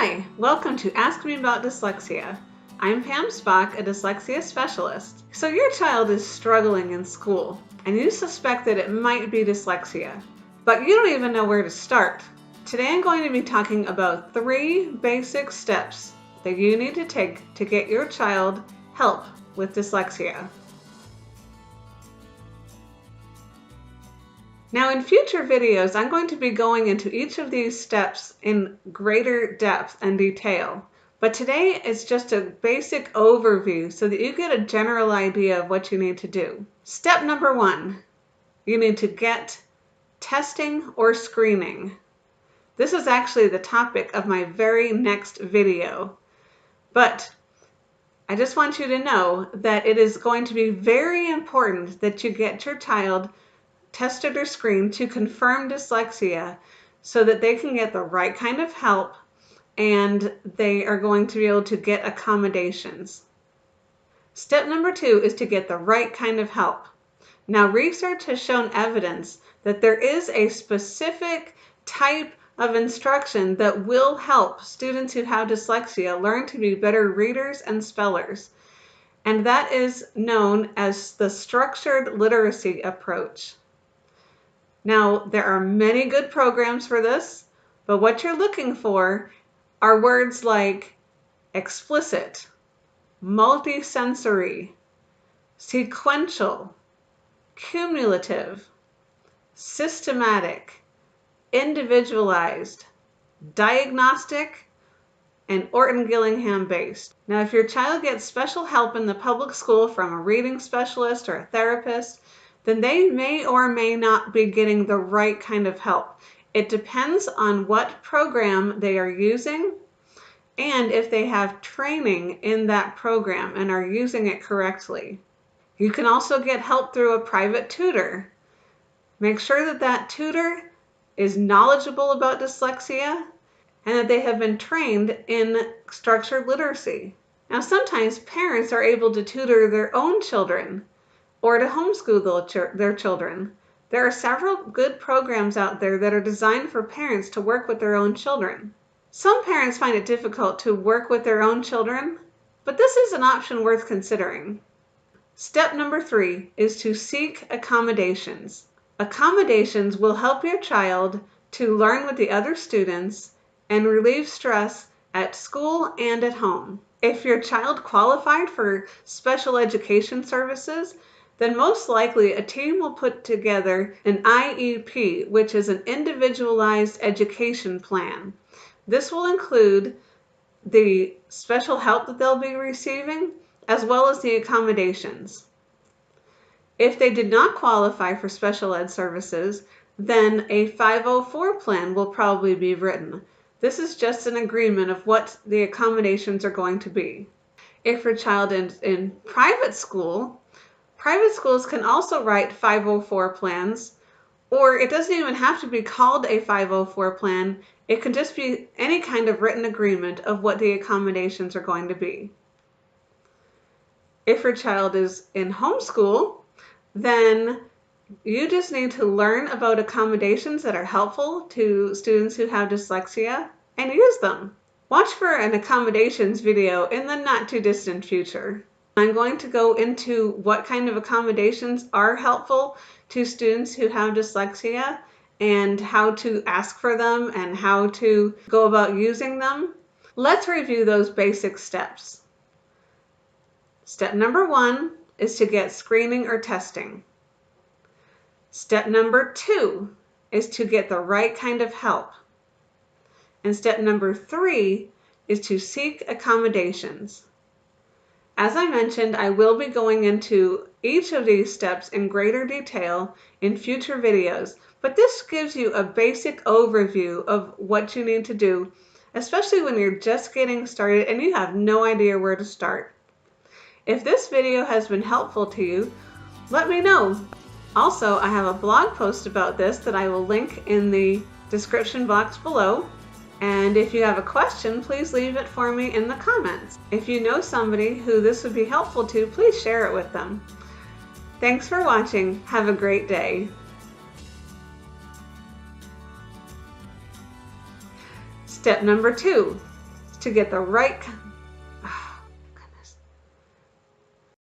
Hi, welcome to Ask Me About Dyslexia. I'm Pam Spock, a dyslexia specialist. So your child is struggling in school, and you suspect that it might be dyslexia, but you don't even know where to start. Today I'm going to be talking about 3 basic steps that you need to take to get your child help with dyslexia. Now in future videos, I'm going to be going into each of these steps in greater depth and detail. But today it's just a basic overview so that you get a general idea of what you need to do. Step number 1, you need to get testing or screening. This is actually the topic of my very next video. But I just want you to know that it is going to be very important that you get your child tested or screened to confirm dyslexia so that they can get the right kind of help and they are going to be able to get accommodations. Step number 2 is to get the right kind of help. Now, research has shown evidence that there is a specific type of instruction that will help students who have dyslexia learn to be better readers and spellers, and that is known as the structured literacy approach. Now, there are many good programs for this, but what you're looking for are words like explicit, multisensory, sequential, cumulative, systematic, individualized, diagnostic, and Orton-Gillingham based. Now, if your child gets special help in the public school from a reading specialist or a therapist, then they may or may not be getting the right kind of help. It depends on what program they are using and if they have training in that program and are using it correctly. You can also get help through a private tutor. Make sure that that tutor is knowledgeable about dyslexia and that they have been trained in structured literacy. Now, sometimes parents are able to tutor their own children or to homeschool their children. There are several good programs out there that are designed for parents to work with their own children. Some parents find it difficult to work with their own children, but this is an option worth considering. Step number 3 is to seek accommodations. Accommodations will help your child to learn with the other students and relieve stress at school and at home. If your child qualified for special education services, then most likely a team will put together an IEP, which is an individualized education plan. This will include the special help that they'll be receiving, as well as the accommodations. If they did not qualify for special ed services, then a 504 plan will probably be written. This is just an agreement of what the accommodations are going to be. If your child is in private schools can also write 504 plans, or it doesn't even have to be called a 504 plan. It can just be any kind of written agreement of what the accommodations are going to be. If your child is in homeschool, then you just need to learn about accommodations that are helpful to students who have dyslexia and use them. Watch for an accommodations video in the not too distant future. I'm going to go into what kind of accommodations are helpful to students who have dyslexia and how to ask for them and how to go about using them. Let's review those basic steps. Step number 1 is to get screening or testing. Step number 2 is to get the right kind of help. And step number 3 is to seek accommodations. As I mentioned, I will be going into each of these steps in greater detail in future videos, but this gives you a basic overview of what you need to do, especially when you're just getting started and you have no idea where to start. If this video has been helpful to you, let me know. Also, I have a blog post about this that I will link in the description box below. And if you have a question, please leave it for me in the comments. If you know somebody who this would be helpful to, please share it with them. Thanks for watching. Have a great day. Step number 2, to get the right